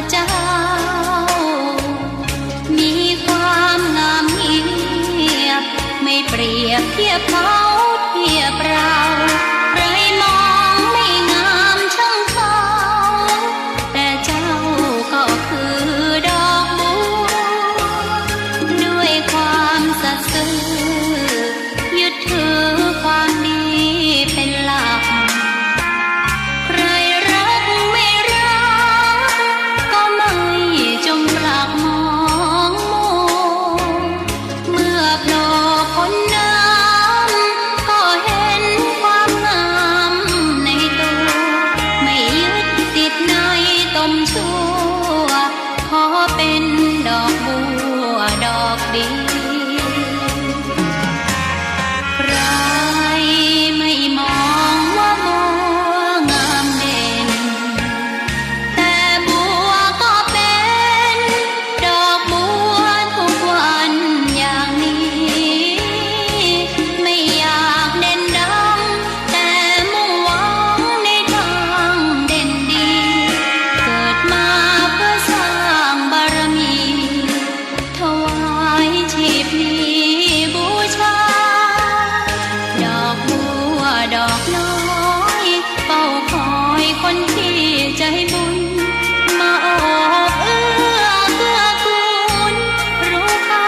เจ้ามีความงามเงียบไม่เปรียบเทียบเขาเทียบเราใครมองไม่งามช่างเขาแต่เจ้าก็คือดอกบัวด้วยความสัตย์ซื่อยึดถือความดีเป็นหลักใครรักไม่รักก็ไม่จงปรักมองมัวเมื่อโผล่พ้นน้ำก็เห็นความงามในตัวไม่ยึดติดในตมชั่วขอเป็นดอกบัวดอกดีใครไม่มองว่าบัวงามเด่นแต่บัวก็เป็นดอกบัวทุกวันอย่างนี้ไม่อยากเด่นดังแต่มุ่งหวังในทางเด่นดีเกิดมาเพื่อสร้างบารมีถวายชีพนี้บูชาดอกบัวดอกน้อยเฝ้าคอยคนที่ใจบุญมาโอบเอื้อเกื้อกูลรู้ค่า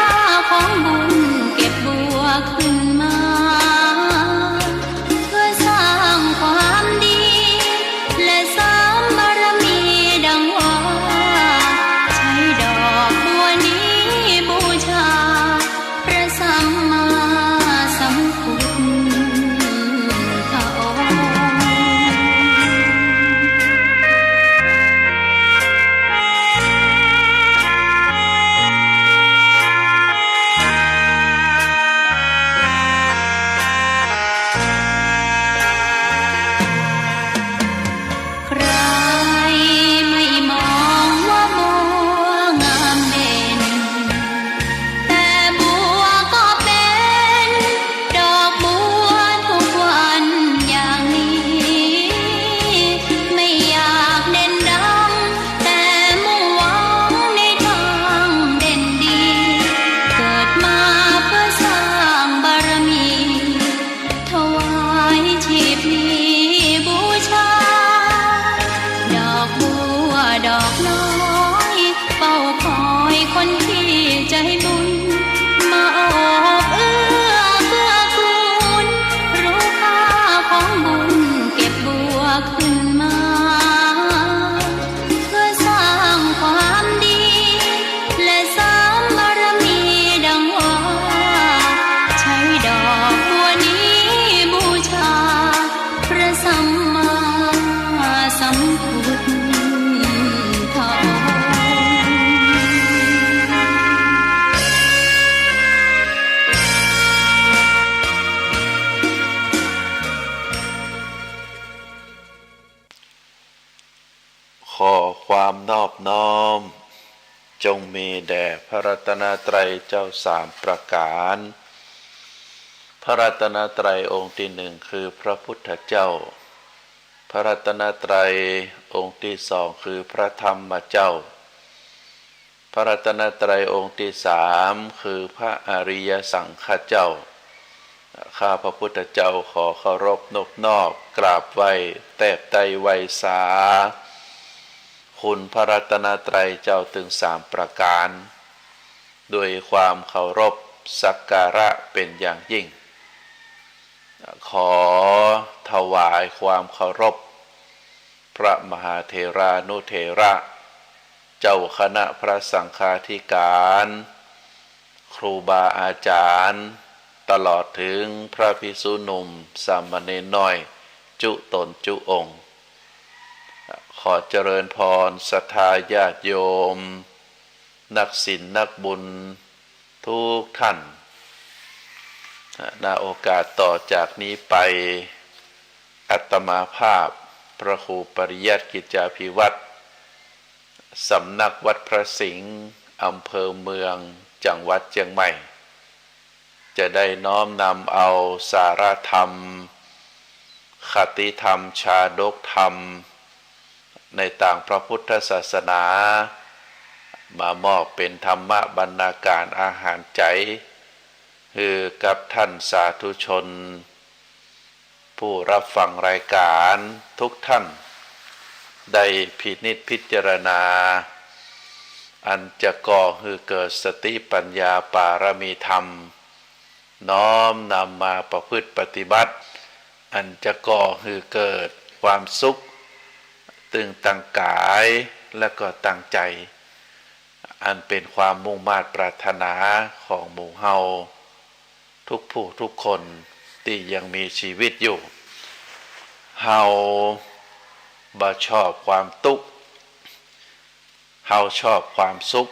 ของบุญเก็บบัวขึ้นมาเพื่อสร้างความดีและสร้างบารมีดังว่าใช้ดอกบัวนี้บูชาพระสัมมาสัมพุทธองค์ใครไม่มองว่าบัวงามเด่นแต่บัวก็เป็นดอกบัวทุกวันอย่างนี้ไม่อยากเด่นดังแต่มุ่งหวังในทางเด่นดีเกิดมาเพื่อสร้างบารมีถวายชีพนี้บูชาดอกบัวดอกน้อยเฝ้าคอยคนที่ใจบุญมาโอบเอื้อเกื้อกูลรู้ค่าของบุญเก็บบัวขึ้นมาเพื่อสร้างความดีและสร้างบารมีดังว่าใช้ดอกบัวนี้บูชาพระสัมมาสัมพุทธองค์ ขอความนอบน้อมจงมีแด่พระรัตนตรัยเจ้าสามประการ พระรัตนตรัยองค์ที่หนึ่งคือพระพุทธเจ้า พระรัตนตรัยองค์ที่สองคือพระธรรมเจ้า พระรัตนตรัยองค์ที่สามคือพระอริยสังฆเจ้า ข้าพระพุทธเจ้าขอเคารพนบนอบกราบไหว้แทบไตรไวยสาคุณพระรัตนตรัยเจ้าถึงสามประการด้วยความเคารพสักการะเป็นอย่างยิ่งขอถวายความเคารพพระมหาเถรานุเถระเจ้าคณะพระสังฆาธิการครูบาอาจารย์ตลอดถึงพระภิกษุหนุ่มสามเณรน้อยจุตนจุองค์ขอเจริญพรศรัทธาญาติโยมนักศีลนักบุญทุกท่านณโอกาสต่อจากนี้ไปอาตมาภาพพระครูปริยัติกิจจาภิวัตรสำนักวัดพระสิงห์อำเภอเมืองจังหวัดเชียงใหม่จะได้น้อมนำเอาสาระธรรมคติธรรมชาดกธรรม ในต่างพระพุทธศาสนามามอบเป็นธรรมบรรณาการอาหารใจคือกับท่านสาธุชนผู้รับฟังรายการทุกท่านได้พินิจพิจารณาอันจะก่อให้เกิดสติปัญญาปารมีธรรมน้อมนำมาประพฤติปฏิบัติอันจะก่อให้เกิดความสุขตึงตั้งกายและก็ตั้งใจอันเป็นความมุ่งมา่ปรารถนาของหมู่เฮาทุกผู้ทุกคนที่ยังมีชีวิตอยู่เฮาบ่ชอบความทุกข์เฮาชอบความสุข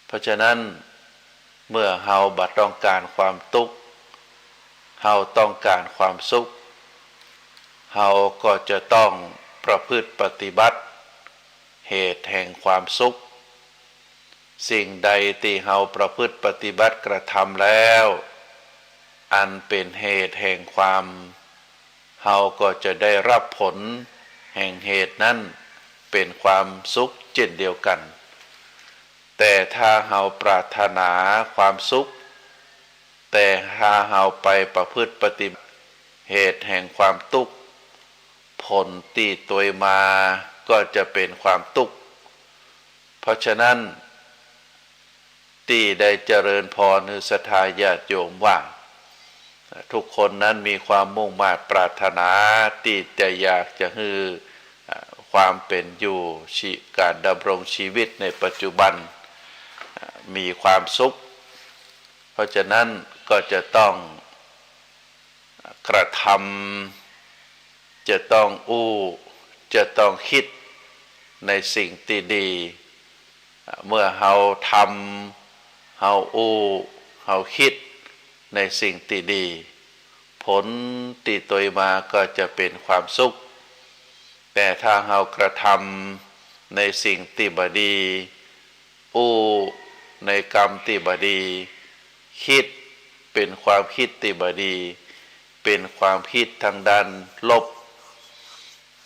เพราะฉะนั้นเมื่อเฮาบ่ต้องการความทุกข์เฮาต้องการความสุขเฮาก็จะต้องประพฤติปฏิบัติเหตุแห่งความสุขสิ่งใดที่เฮาประพฤติปฏิบัติกระทำแล้วอันเป็นเหตุแห่งความเฮาก็จะได้รับผลแห่งเหตุนั้นเป็นความสุขเช่นเดียวกันแต่ถ้าเฮาปรารถนาความสุขแต่ถ้าเฮาไปประพฤติปฏิบัติเหตุแห่งความทุกข์ผลที่ตัวมาก็จะเป็นความทุกข์เพราะฉะนั้นที่ได้เจริญพรคือศรัทธาญาติโยมว่าทุกคนนั้นมีความมุ่งมา่ปรารถนาที่จะอยากจะให้ความเป็นอยู่การดำรงชีวิตในปัจจุบันมีความสุขเพราะฉะนั้นก็จะต้องกระทำจะต้องจะต้องคิดในสิ่งที่ดีเมื่อเฮาทำเฮาเฮาคิดในสิ่งที่ดีผลที่ตัวมาก็จะเป็นความสุขแต่ถ้าเฮากระทำในสิ่งที่บ่ดีในกรรมที่บ่ดีคิดเป็นความคิดที่บ่ดีเป็นความคิดทางด้านลบ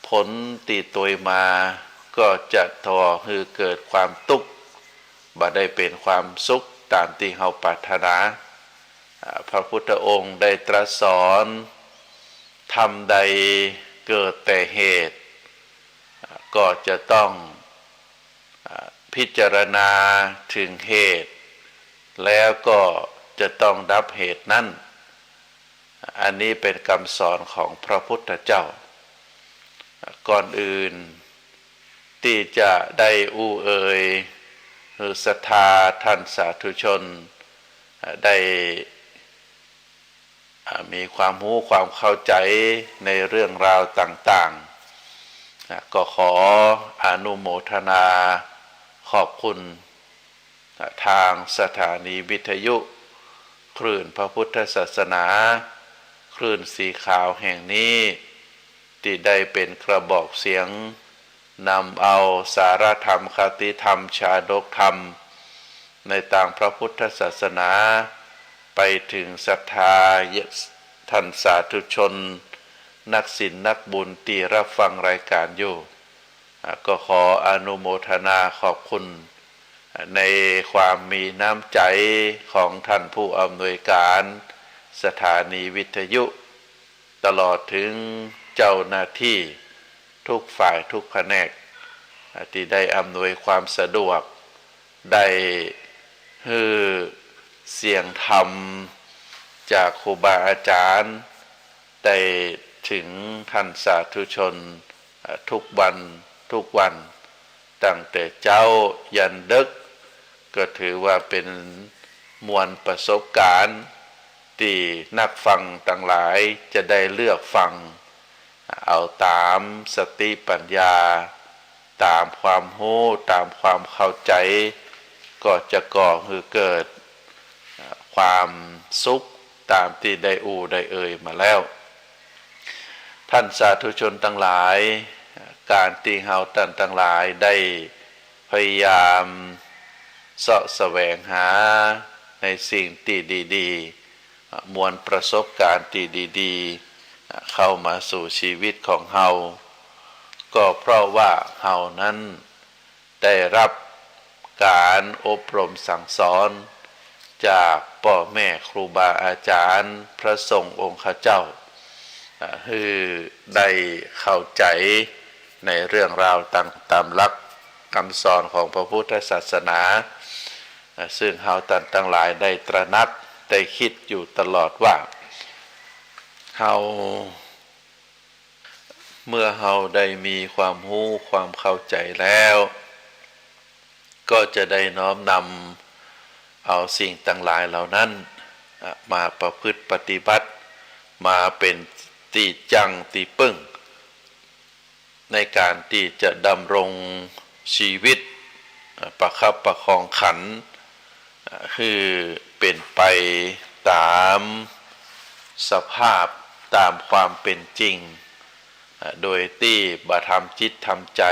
ผลที่ตัวมาก็จะทอให้เกิดความทุกข์บ่ได้เป็นความสุขตามที่เฮาปรารถนาพระพุทธองค์ได้ตรัสสอนธรรมใดเกิดแต่เหตุก็จะต้องพิจารณาถึงเหตุแล้วก็จะต้องดับเหตุนั้นอันนี้เป็นคำสอนของพระพุทธเจ้าก่อนอื่นที่จะได้เอ่ยคือศรัทธาท่านสาธุชนได้มีความรู้ความเข้าใจในเรื่องราวต่างๆก็ขออนุโมทนาขอบคุณทางสถานีวิทยุคลื่นพระพุทธศาสนาคลื่นสีขาวแห่งนี้ที่ได้เป็นกระบอกเสียงนำเอาสารธรรมคติธรรมชาดกธรรมในต่างพระพุทธศาสนาไปถึงศรัทธาท่านสาธุชนนักศีลนักบุญที่รับฟังรายการอยู่ก็ขออนุโมทนาขอบคุณในความมีน้ำใจของท่านผู้อำนวยการสถานีวิทยุตลอดถึงเจ้าหน้าที่ทุกฝ่ายทุกแผนกที่ได้อำนวยความสะดวกได้ให้เสียงธรรมจากครูบาอาจารย์ได้ถึงท่านสาธุชนทุกวันตั้งแต่เจ้ายันดึกก็ถือว่าเป็นมวลประสบการณ์ที่นักฟังทั้งหลายจะได้เลือกฟังเอาตามสติปัญญาตามความรู้ตามความเข้าใจก็จะก่อให้เกิดความสุขตามที่ได้ได้เอ่ยมาแล้วท่านสาธุชนทั้งหลายการที่เฮาท่านทั้งหลายได้พยายามเสาะแสวงหาในสิ่งที่ดีๆมวลประสบการณ์ที่ดีๆเข้ามาสู่ชีวิตของเฮา ก็เพราะว่าเฮานั้นได้รับการอบรมสั่งสอนจากพ่อแม่ครูบาอาจารย์พระสงฆ์องค์ข้าเจ้าคือได้เข้าใจในเรื่องราวตามหลักคำสอนของพระพุทธศาสนาซึ่งเฮาทั้งหลายได้ตระหนักได้คิดอยู่ตลอดว่าเฮาเมื่อเฮาได้มีความรู้ความเข้าใจแล้วก็จะได้น้อมนำเอาสิ่งต่างหลายเหล่านั้นมาประพฤติปฏิบัติมาเป็นที่จังที่ปึ้งในการที่จะดำรงชีวิตประคับประคองขันคือเป็นไปตามสภาพตามความเป็นจริงโดยที่บ่ทำจิตทำใจ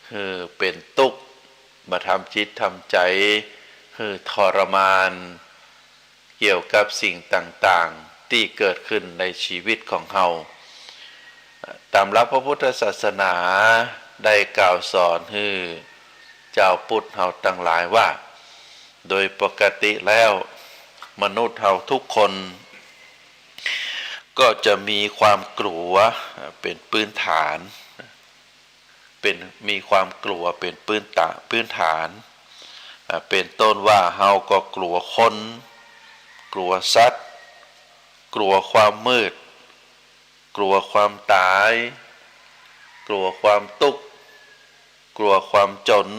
คือเป็นทุกข์บ่ทำจิตทำใจคือทรมานเกี่ยวกับสิ่งต่างๆที่เกิดขึ้นในชีวิตของเฮาตามหลักพระพุทธศาสนาได้กล่าวสอนให้เจ้าพุทธเฮาทั้งหลายว่าโดยปกติแล้วมนุษย์เฮาทุกคนก็จะมีความกลัวเป็นพื้นฐานมีความกลัวเป็นพื้นฐานเป็นต้นว่าเฮาก็กลัวคนกลัวสัตว์กลัวความมืดกลัวความตายกลัวความทุกข์กลัวความจน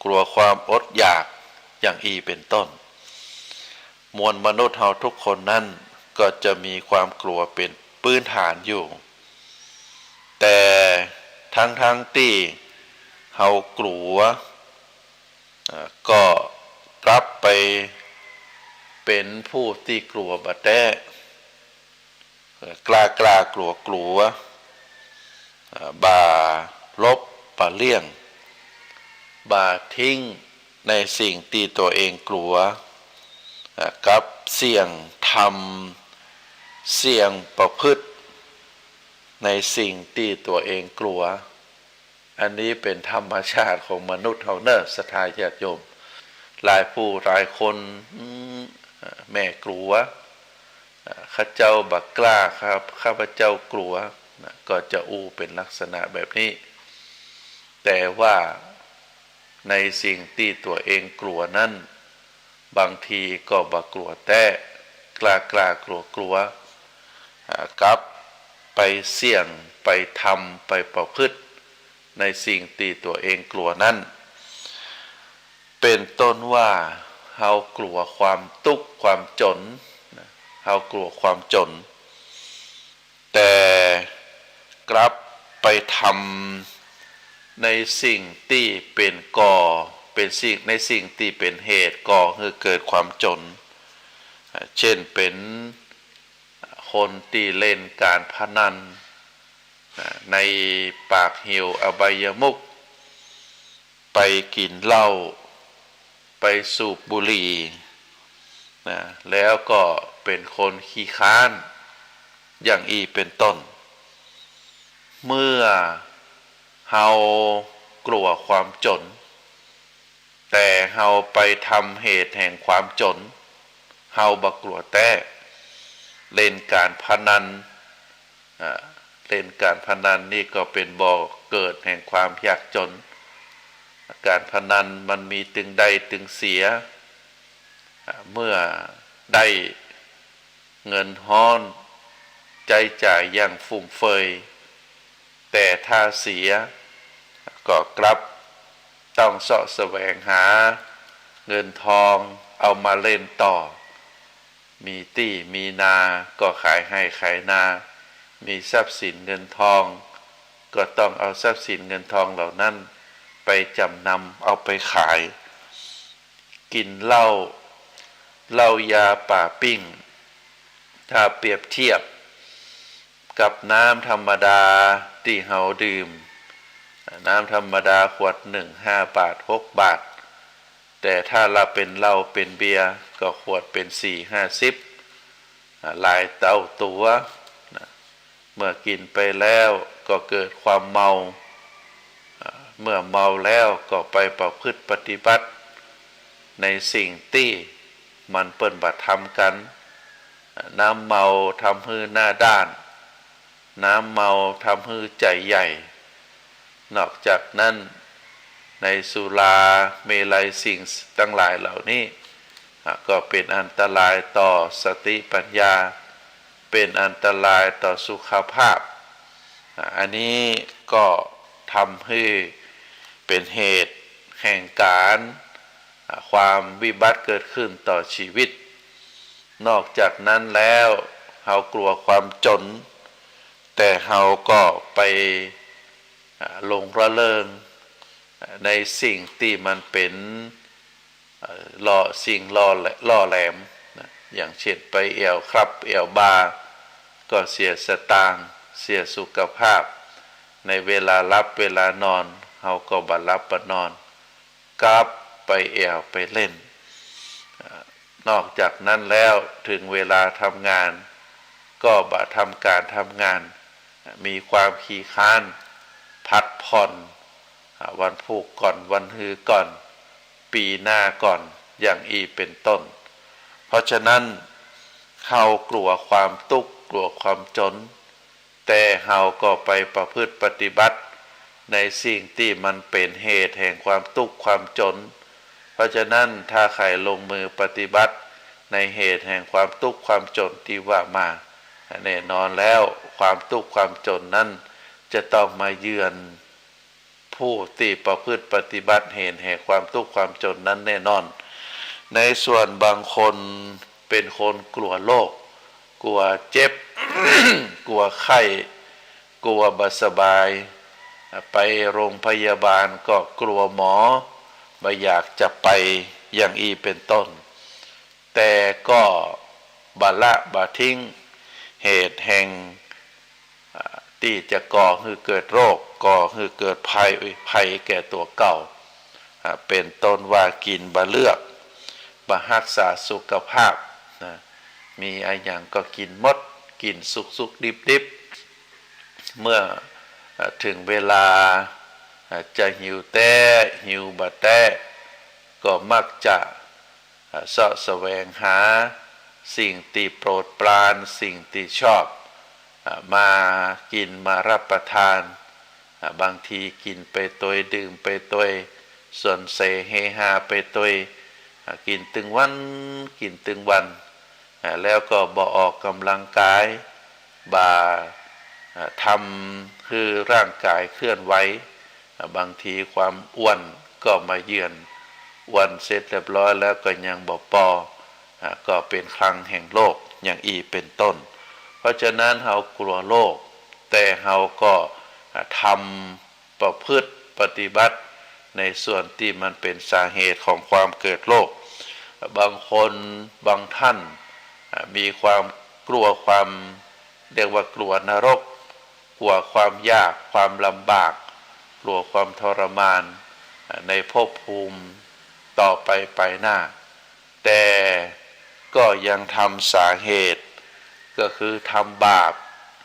กลัวความอดอยากอย่างเป็นต้นมวลมนุษย์เฮาทุกคนนั้นก็จะมีความกลัวเป็นพื้นฐานอยู่แต่ทั้งที่เฮากลัวก็กลับไปเป็นผู้ที่กลัวบ่ได้กล้ากลัวบ่าลบบ่าเลี่ยงบ่าทิ้งในสิ่งที่ตัวเองกลัวกับเสี่ยงทำเสี่ยงประพฤติในสิ่งที่ตัวเองกลัวอันนี้เป็นธรรมชาติของมนุษย์เฮาเนอะศรัทธาญาติโยมหลายผู้หลายคนแม่กลัวข้าเจ้าบักกล้าครับข้าพเจ้ากลัวก็จะเป็นลักษณะแบบนี้แต่ว่าในสิ่งที่ตัวเองกลัวนั้นบางทีก็บักกลัวแต่กล้ากลัวกับไปเสี่ยงไปทำไปประพฤติในสิ่งที่ตัวเองกลัวนั้นเป็นต้นว่าเฮากลัวความทุกข์ความจนเฮากลัวความจนแต่กลับไปทำในสิ่งที่เป็นก่อเป็นสิ่งในสิ่งที่เป็นเหตุก่อให้เกิดความจนเช่นเป็นคนที่เล่นการพนันในปากหิวอบายมุขไปกินเหล้าไปสูบบุหรี่แล้วก็เป็นคนขี้ค้านอย่างเป็นต้นเมื่อเฮากลัวความจนแต่เฮาไปทำเหตุแห่งความจนเฮาบ่กลัวแต่เล่นการพนันเล่นการพนันนี่ก็เป็นบ่อเกิดแห่งความยากจนการพนันมันมีตึงได้ตึงเสียเมื่อได้เงินฮ้อนใจจ่ายอย่างฟุ่มเฟือยแต่ถ้าเสียก็กลับต้องเสาะแสวงหาเงินทองเอามาเล่นต่อมีที่มีนาก็ขายให้ขายนามีทรัพย์สินเงินทองก็ต้องเอาทรัพย์สินเงินทองเหล่านั้นไปจำนำเอาไปขายกินเหล้ายาป่าปิ้งถ้าเปรียบเทียบกับน้ำธรรมดาที่เฮาดื่มน้ำธรรมดาขวด1 5 บาท6 บาทแต่ถ้าเราเป็นเหล้าเป็นเบียร์ก็ขวดเป็น4 50หลายเท่าตัว เมื่อกินไปแล้วก็เกิดความเมาเมื่อเมาแล้วก็ไปประพฤติปฏิบัติในสิ่งที่มันเปิ้นบัดทำกันน้ำเมาทำให้หน้าด้านน้ำเมาทำให้ใจใหญ่นอกจากนั้นในสุราเมลัยสิ่งทั้งหลายเหล่านี้ก็เป็นอันตรายต่อสติปัญญาเป็นอันตรายต่อสุขภาพอันนี้ก็ทำให้เป็นเหตุแห่งการความวิบัติเกิดขึ้นต่อชีวิตนอกจากนั้นแล้วเรากลัวความจนแต่เราก็ไปหลงระเริงในสิ่งที่มันเป็นสิ่งล่อแหลมอย่างเช่นไปเอี่ยวครับเอี่ยวบาร์ก็เสียสตางค์เสียสุขภาพในเวลารับเวลานอนเราก็บ่รับบ่นอนกลับไปเอี่ยวไปเล่นนอกจากนั้นแล้วถึงเวลาทำงานก็บ่ทำการทำงานมีความขี้ค้านพักผ่อนวันพูกก่อนวันฮือก่อนปีหน้าก่อนอย่างอีเป็นต้นเพราะฉะนั้นเรากลัวความทุกข์กลัวความจนแต่เราก็ไปประพฤติปฏิบัติในสิ่งที่มันเป็นเหตุแห่งความทุกข์ความจนเพราะฉะนั้นถ้าใครลงมือปฏิบัติในเหตุแห่งความทุกข์ความจนที่ว่ามาแน่นอนแล้วความทุกข์ความจนนั้นจะต้องมาเยือนผู้ที่ประพฤติปฏิบัติเหตุแห่งความทุกข์ความจนนั้นแน่นอนในส่วนบางคนเป็นคนกลัวโรคกลัวเจ็บ กลัวไข้กลัวบ่สบายไปโรงพยาบาลก็กลัวหมอไม่อยากจะไปอย่างอีเป็นต้นแต่ก็บ่ละบ่ทิ้งเหตุแห่งที่จะก่อให้เกิดโรคก่อให้เกิดภัยแก่ตัวเก่าเป็นต้นว่ากินบ่เลือกบ่รักษาสุขภาพมีอะไรอย่างก็กินหมดกินสุกดิบเมื่อถึงเวลาจะหิวแต่หิวบ่แต่ก็มักจะเสาะแสวงหาสิ่งที่โปรดปรานสิ่งที่ชอบมากินมารับประทานบางทีกินไปตัวดื่มไปตัวส่วนเสเฮฮาไปตัวกินตึงวันกินตึงวันแล้วก็บ่ออกกำลังกายบ่ทำคือร่างกายเคลื่อนไหวบางทีความอ้วนก็มาเยือนอ้วนเสร็จเรียบร้อยแล้วก็ยังบ่พอก็เป็นครั้งแห่งโลกอย่างอีเป็นต้นเพราะฉะนั้นเรากลัวโลกแต่เราก็ทำประพฤติปฏิบัติในส่วนที่มันเป็นสาเหตุของความเกิดโลกบางคนบางท่านมีความกลัวความเรียกว่ากลัวนรกกลัวความยากความลำบากกลัวความทรมานในภพภูมิต่อไปหน้าแต่ก็ยังทำสาเหตุก็คือทำบาป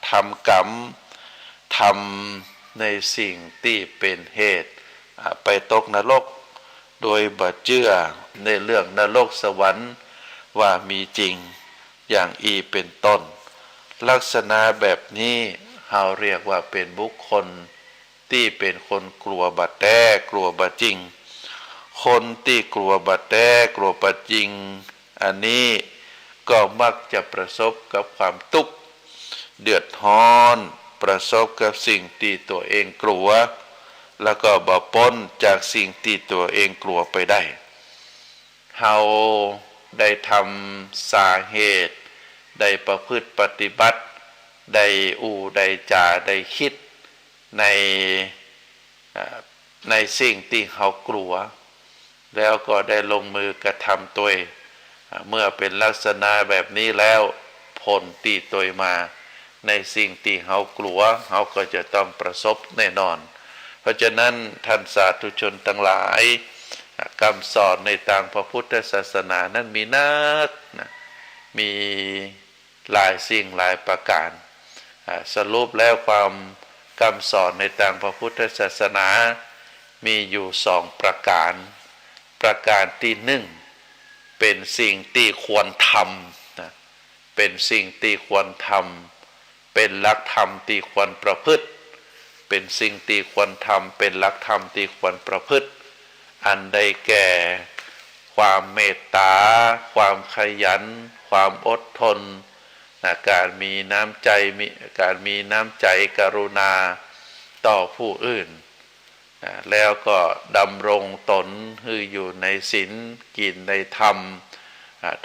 ทำกรรมทำในสิ่งที่เป็นเหตุไปตกนรกโดยบ่เชื่อในเรื่องนรกสวรรค์ว่ามีจริงอย่างอีเป็นต้นลักษณะแบบนี้เราเรียกว่าเป็นบุคคลที่เป็นคนกลัวบัดแท้กลัวบัดจริงคนที่กลัวบัดแท้กลัวบัดจริงอันนี้ก็มักจะประสบกับความทุกข์เดือดร้อนประสบกับสิ่งที่ตัวเองกลัวแล้วก็บ่พ้นจากสิ่งที่ตัวเองกลัวไปได้เฮาได้ทำสาเหตุได้ประพฤติปฏิบัติได้ได้จาได้คิดในสิ่งที่เขากลัวแล้วก็ได้ลงมือกระทำตัวเมื่อเป็นลักษณะแบบนี้แล้วผลที่ตัวมาในสิ่งที่เขากลัวเขาก็จะต้องประสบแน่นอนเพราะฉะนั้นท่านสาธุชนทั้งหลายคำสอนในทางพระพุทธศาสนานั้นมีนักมีหลายสิ่งหลายประการ สรุปแล้วความคำสอนในทางพระพุทธศาสนามีอยู่สองประการประการที่หนึ่งเป็นสิ่งที่ควรทำนะเป็นสิ่งที่ควรทำเป็นหลักธรรมที่ควรประพฤติเป็นสิ่งที่ควรทำเป็นหลักธรรมที่ควรประพฤติอันใดแก่ความเมตตาความขยันความอดทนการมีน้ำใจการมีน้ำใจกรุณาต่อผู้อื่นแล้วก็ดำรงตนให้อยู่ในศีลกินในธรรม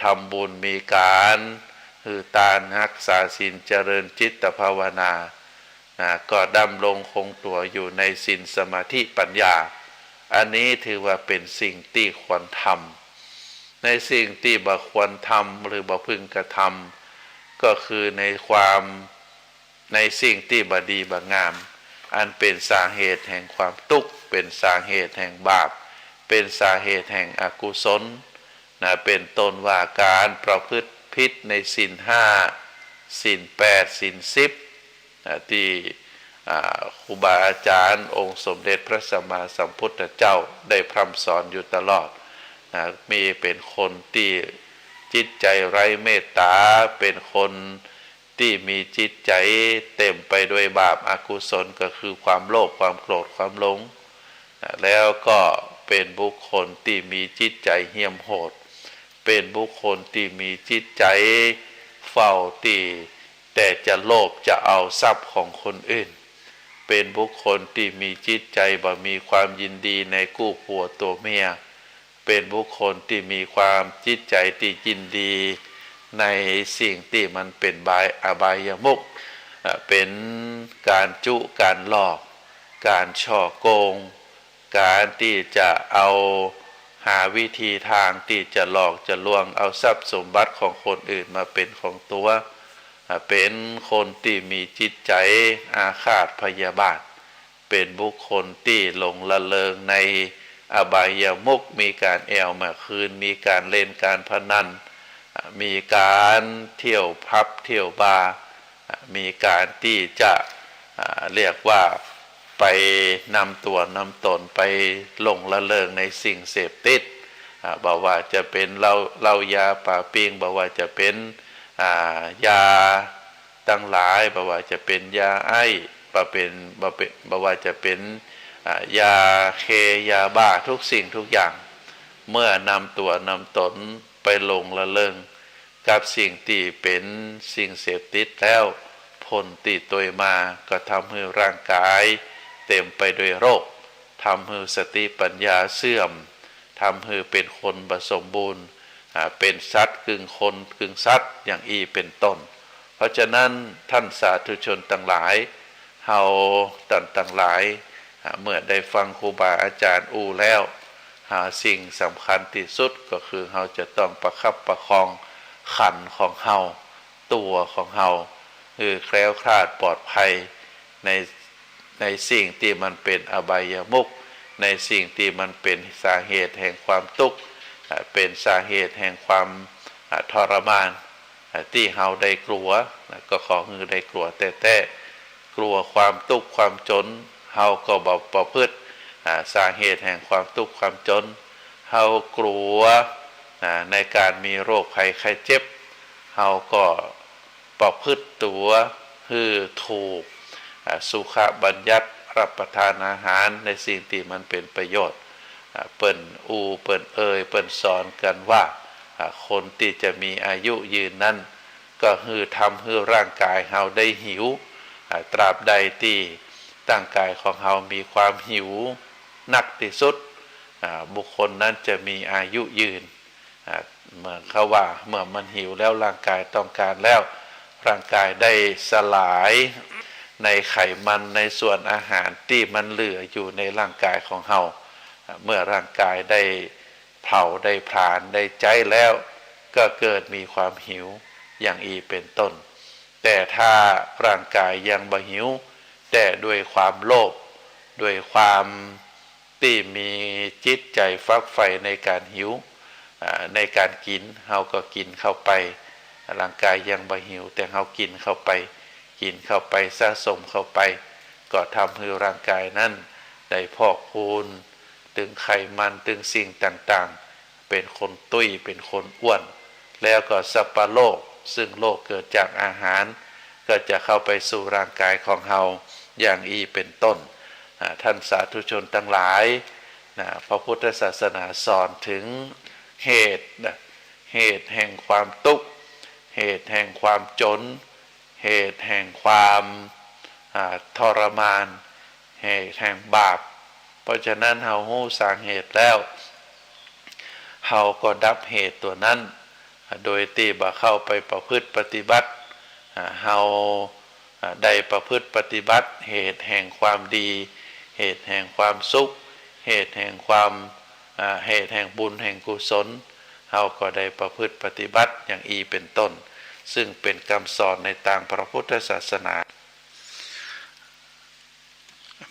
ทำบุญมีการคือตานรักษาศีลเจริญจิตภาวนาก็ดำรงคงตัวอยู่ในศีลสมาธิปัญญาอันนี้ถือว่าเป็นสิ่งที่ควรทำในสิ่งที่บ่ควรทำหรือบ่พึงกระทำก็คือในสิ่งที่บ่ดีบ่งามอันเป็นสาเหตุแห่งความทุกข์เป็นสาเหตุแห่งบาปเป็นสาเหตุแห่งอกุศลเป็นต้นว่าการประพฤติผิดในศีลห้าศีลแปดศีลสิบที่ครูบาอาจารย์องค์สมเด็จพระสัมมาสัมพุทธเจ้าได้พร่ำสอนอยู่ตลอดมีเป็นคนที่จิตใจไร้เมตตาเป็นคนที่มีจิตใจเต็มไปด้วยบาปอกุศลก็คือความโลภความโกรธความหลงแล้วก็เป็นบุคคลที่มีจิตใจเหี้ยมโหดเป็นบุคคลที่มีจิตใจเฝ้าที่แต่จะโลภจะเอาทรัพย์ของคนอื่นเป็นบุคคลที่มีจิตใจบ่มีความยินดีในคู่ผัวตัวเมียเป็นบุคคลที่มีความจิตใจที่ยินดีในสิ่งที่มันเป็นอบายมุขเป็นการจุการหลอกการช่อโกงการที่จะเอาหาวิธีทางที่จะหลอกจะลวงเอาทรัพย์สมบัติของคนอื่นมาเป็นของตัวเป็นคนที่มีจิตใจอาฆาตพยาบาทเป็นบุคคลที่หลงละเลงในอบายมุขมีการแอวมาคืนมีการเล่นการพนันมีการเที่ยวพับเที่ยวบาร์มีการที่จะเรียกว่าไปนำตัวนำตนไปหลงละเลงในสิ่งเสพติดบอกว่าจะเป็นเหล้ายาป่าปิงบอกว่าจะเป็นยาตั้งหลายบอกว่าจะเป็นยาไอบอกว่าจะเป็นยาเคยาบ้าทุกสิ่งทุกอย่างเมื่อนำตัวนำตนไปหลงละเลงกับสิ่งที่เป็นสิ่งเสพติดแล้วผลติดตัวมาก็ทำให้ร่างกายเต็มไปด้วยโรคทำให้สติปัญญาเสื่อมทำให้เป็นคนบ่สมบูรณ์เป็นสัตว์กึ่งคนกึ่งสัตว์อย่างเป็นต้นเพราะฉะนั้นท่านสาธุชนทั้งหลายเฮาต่างหลายเมื่อได้ฟังครูบาอาจารย์แล้วสิ่งสำคัญที่สุดก็คือเฮาจะต้องประคับประคองขันของเฮาตัวของเฮาคือแคล้วคลาดปลอดภัยในสิ่งที่มันเป็นอบายมุขในสิ่งที่มันเป็นสาเหตุแห่งความทุกข์เป็นสาเหตุแห่งความทรมานที่เฮาได้กลัวก็ขอให้ได้กลัวแต่กลัวความทุกข์ความจนเฮาก็บ่ประพฤติสาเหตุแห่งความทุกข์ความจนเฮากลัวในการมีโรคภัยไข้เจ็บเฮาก็ประพฤติตัวคือถูกสุขบัญญัติรับประทานอาหารในสิ่งที่มันเป็นประโยชน์เปิ้นเปิ้นสอนกันว่าคนที่จะมีอายุยืนนั้นก็คือทำให้ร่างกายเฮาได้หิวตราบใดที่ร่างกายของเฮามีความหิวหนักที่สุดบุคคลนั้นจะมีอายุยืนเมื่อเขาว่าเมื่อมันหิวแล้วร่างกายต้องการแล้วร่างกายได้สลายในไขมันในส่วนอาหารที่มันเหลืออยู่ในร่างกายของเฮาเมื่อร่างกายได้เผาได้ผลาญได้ใจแล้วก็เกิดมีความหิวอย่างเป็นต้นแต่ถ้าร่างกายยังบ่หิวแต่ด้วยความโลภด้วยความที่มีจิตใจฟักใฝ่ในการหิวในการกินเฮาก็กินเข้าไปร่างกายยังบ่หิวแต่เฮากินเข้าไป กินเข้าไปสะสมเข้าไปก็ทำให้ร่างกายนั้นได้พอกพูนตึงไขมันตึงสิ่งต่างๆเป็นคนตุ้ยเป็นคนอ้วนแล้วก็สัพพะโรคซึ่งโรคเกิดจากอาหารก็จะเข้าไปสู่ร่างกายของเราอย่างอีเป็นต้นท่านสาธุชนทั้งหลายพระพุทธศาสนาสอนถึงเหตุแห่งความทุกข์เหตุแห่งความจนเหตุแห่งความทรมานเหตุแห่งบาปเพราะฉะนั้นเรารู้สาเหตุแล้วเราก็ดับเหตุตัวนั้นโดยที่บ่เข้าไปประพฤติปฏิบัติเราได้ประพฤติปฏิบัติเหตุแห่งความดีเหตุแห่งความสุขเหตุแห่งความเหตุแห่งบุญแห่งกุศลเราก็ได้ประพฤติปฏิบัติอย่างอีเป็นต้นซึ่งเป็นคำสอนในทางพระพุทธศาสนา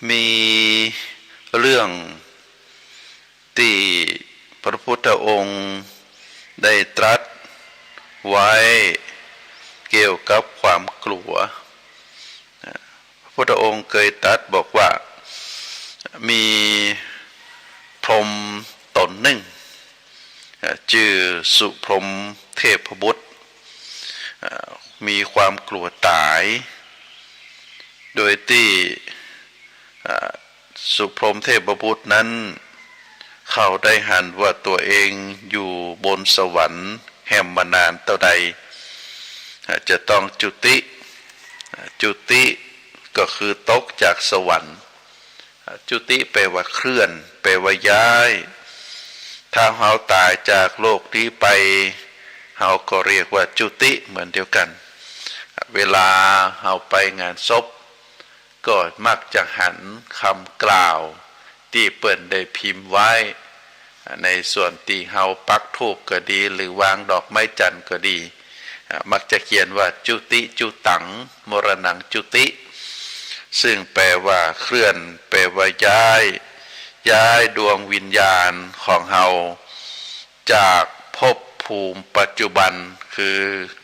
มีเรื่องที่พระพุทธองค์ได้ตรัสไว้เกี่ยวกับความกลัวพระพุทธองค์เคยตรัสบอกว่ามีพรหมตนหนึ่งชื่อสุพรหมเทพบุตรมีความกลัวตายโดยที่สุพรหมเทพบุตรนั้นเขาได้หันว่าตัวเองอยู่บนสวรรค์แห่งมานานเท่าใดจะต้องจุติก็คือตกจากสวรรค์จุติแปลว่าเคลื่อนแปลว่าย้ายถ้าเขาตายจากโลกนี้ไปเขาก็เรียกว่าจุติเหมือนเดียวกันเวลาเขาไปงานศพก็มักจะหันคำกล่าวที่เปิ้นได้พิมพ์ไว้ในส่วนที่เฮาปักธูปก็ดีหรือวางดอกไม้จันทร์ก็ดีมักจะเขียนว่าจุติจุตังมรณังจุติซึ่งแปลว่าเคลื่อนแปลว่าย้ายดวงวิญญาณของเฮาจากภพภูมิปัจจุบันคือ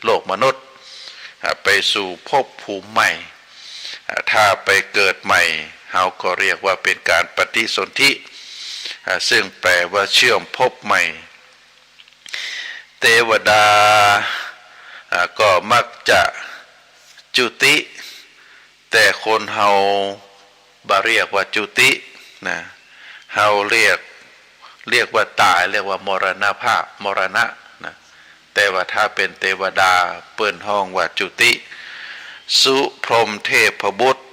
โลกมนุษย์ไปสู่ภพภูมิใหม่ถ้าไปเกิดใหม่เฮาก็เรียกว่าเป็นการปฏิสนธิซึ่งแปลว่าเชื่อมภพใหม่เทวดาก็มักจะจุติแต่คนเฮาบ่เรียกว่าจุตินะเฮาเรียกว่าตายเรียกว่ามรณภาพมรณะนะแต่ว่าถ้าเป็นเทวดาเปิ้นห้องว่าจุติสุพรหมเทพบุตร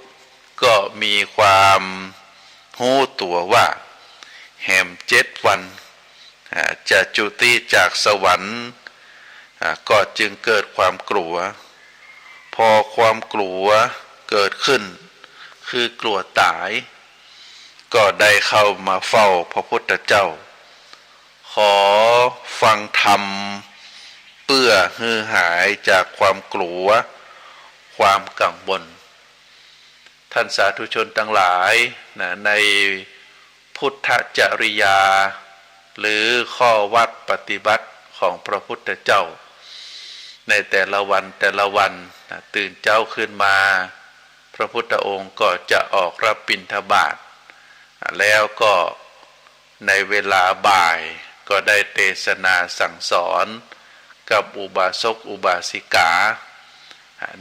ก็มีความรู้ตัวว่าแห่ม7 วันจะจุติจากสวรรค์ก็จึงเกิดความกลัวพอความกลัวเกิดขึ้นคือกลัวตายก็ได้เข้ามาเฝ้าพระพุทธเจ้าขอฟังธรรมเพื่อให้หายจากความกลัวความกังวลท่านสาธุชนทั้งหลายในพุทธจริยาหรือข้อวัดปฏิบัติของพระพุทธเจ้าในแต่ละวันตื่นเจ้าขึ้นมาพระพุทธองค์ก็จะออกรับบิณฑบาตแล้วก็ในเวลาบ่ายก็ได้เทศนาสั่งสอนกับอุบาสกอุบาสิกา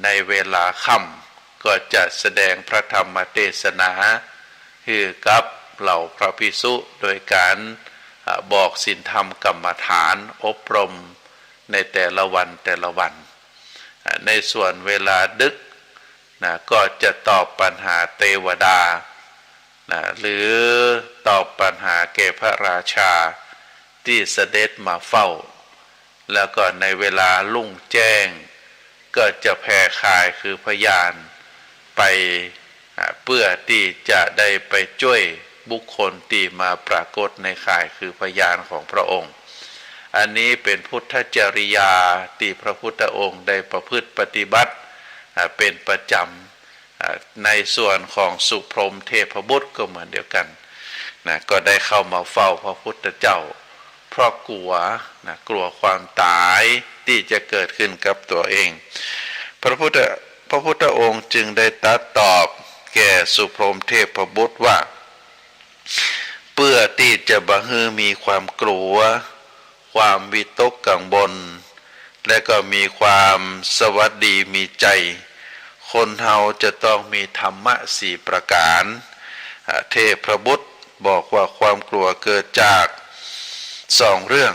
ในเวลาค่ำก็จะแสดงพระธรรมเทศนาคือกับเหล่าพระภิกษุโดยการบอกศีลธรรมกรรมฐานอบรมในแต่ละวันในส่วนเวลาดึกก็จะตอบปัญหาเทวดาหรือตอบปัญหาแก่พระราชาที่เสด็จมาเฝ้าแล้วก็ในเวลาลุ่งแจ้งก็จะแผ่ข่ายคือพยานไปเพื่อที่จะได้ไปช่วยบุคคลที่มาปรากฏในข่ายคือพยานของพระองค์อันนี้เป็นพุทธจริยาที่พระพุทธองค์ได้ประพฤติปฏิบัติเป็นประจำในส่วนของสุพรหมเทพบุตรก็เหมือนเดียวกันก็ได้เข้ามาเฝ้าพระพุทธเจ้าเพราะกลัวความตายที่จะเกิดขึ้นกับตัวเองพระพุทธ พระพุทธองค์จึงได้ตรัสตอบแก่สุพรหมเทพบุตรว่าเพื่อที่จะบ่ให้มีความกลัวความวิตกกังวลและก็มีความสวัสดีมีใจคนเฮาจะต้องมีธรรมะสี่ประการเทพบุตรบอกว่าความกลัวเกิดจากสองเรื่อง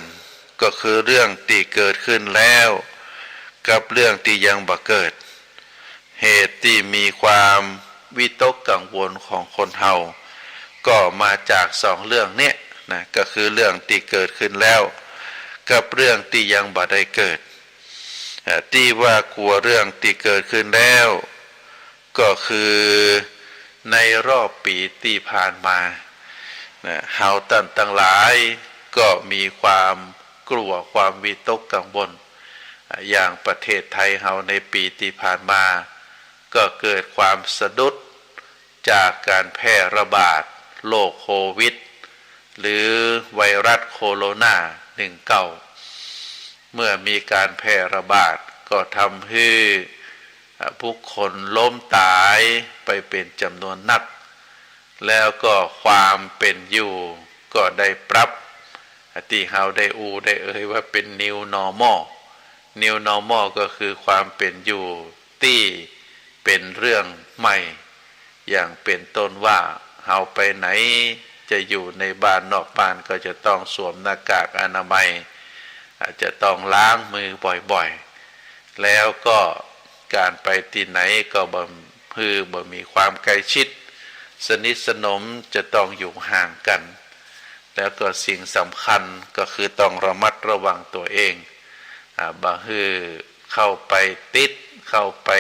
ก็คือเรื่องที่เกิดขึ้นแล้วกับเรื่องที่ยังบ่เกิดเหตุที่มีความวิตกกังวลของคนเฮาก็มาจากสองเรื่องเนี้ยนะก็คือเรื่องที่เกิดขึ้นแล้วกับเรื่องที่ยังบ่ได้เกิดที่ว่ากลัวเรื่องที่เกิดขึ้นแล้วก็คือในรอบปีที่ผ่านมาเฮาตั้งหลายก็มีความกลัวความวิตกกังวลอย่างประเทศไทยเฮาในปีที่ผ่านมาก็เกิดความสะดุดจากการแพร่ระบาดโรคโควิดหรือไวรัสโคโรนา19เมื่อมีการแพร่ระบาดก็ทำให้ผู้คนล้มตายไปเป็นจำนวนนักแล้วก็ความเป็นอยู่ก็ได้ปรับที่เฮาได้ว่าเป็น New Normal New Normal ก็คือความเป็นอยู่ที่เป็นเรื่องใหม่อย่างเป็นต้นว่าเฮาไปไหนจะอยู่ในบ้านนอกบ้านก็จะต้องสวมหน้ากากอนามัยอาจจะต้องล้างมือบ่อยๆแล้วก็การไปที่ไหนก็บ่มีความใกล้ชิดสนิทสนมจะต้องอยู่ห่างกันแล้วก็สิ่งสำคัญก็คือต้องระมัดระวังตัวเองบ่ให้เข้าไปติดเข้าไป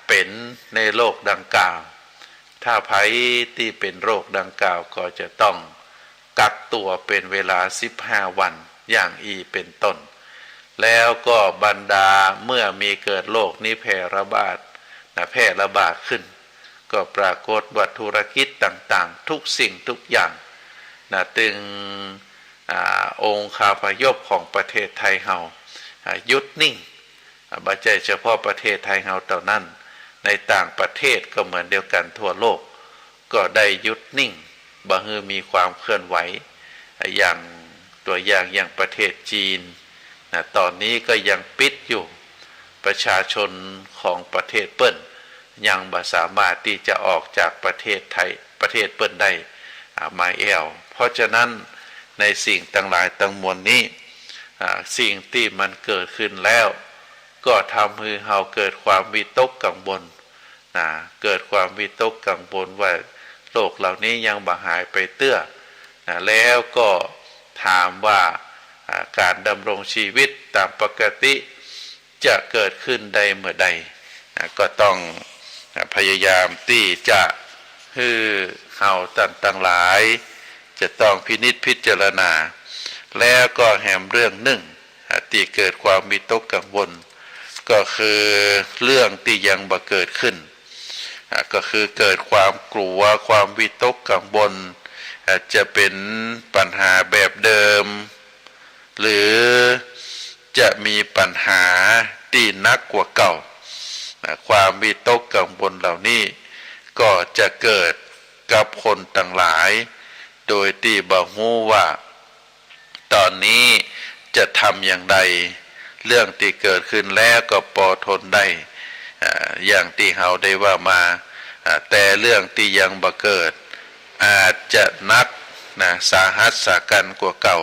เป็นในโรคดังกล่าวถ้าไผที่เป็นโรคดังกล่าวก็จะต้องกักตัวเป็นเวลา15วันอย่างเป็นต้นแล้วก็บรรดาเมื่อมีเกิดโรคนี้แพร่ระบาดขึ้นก็ปรากฏว่าธุรกิจต่างๆทุกสิ่งทุกอย่างตึงองค์คาพยพของประเทศไทยเฮาหยุดนิ่งบ่ใช่เฉพาะประเทศไทยเฮาเท่านั้นในต่างประเทศก็เหมือนเดียวกันทั่วโลกก็ได้หยุดนิ่งบ่ให้มีความเคลื่อนไหวอย่างตัวอย่างประเทศจีนตอนนี้ก็ยังปิดอยู่ประชาชนของประเทศเปิ้นยังบ่สามารถที่จะออกจากประเทศไทยประเทศเปิ้นได้มาเพราะฉะนั้นในสิ่งต่างหลายต่างมวลนี้สิ่งที่มันเกิดขึ้นแล้วก็ทำให้เฮาเกิดความวิตกกังวลเกิดความวิตกกังวลว่าโรคเหล่านี้ยังบ่หายไปเตื้อแล้วก็ถามว่าการดำรงชีวิตตามปกติจะเกิดขึ้นได้เมื่อใดก็ต้องพยายามที่จะให้เฮาตั้งหลายจะต้องพินิจพิจารณาแล้วก็แหมเรื่องหนึ่งที่เกิดความวิตกกังวลก็คือเรื่องที่ยังบ่เกิดขึ้นก็คือเกิดความกลัวความวิตกกังวลจะเป็นปัญหาแบบเดิมหรือจะมีปัญหาที่หนักกว่าเก่าความวิตกกังวลเหล่านี้ก็จะเกิดกับคนต่างหลายโดยที่บ่รู้ว่าตอนนี้จะทำอย่างไรเรื่องที่เกิดขึ้นแล้วก็พอทนได้อย่างที่เฮาได้ว่ามาแต่เรื่องที่ยังบ่เกิดอาจจะนักสาหัสสากันกว่าเก่า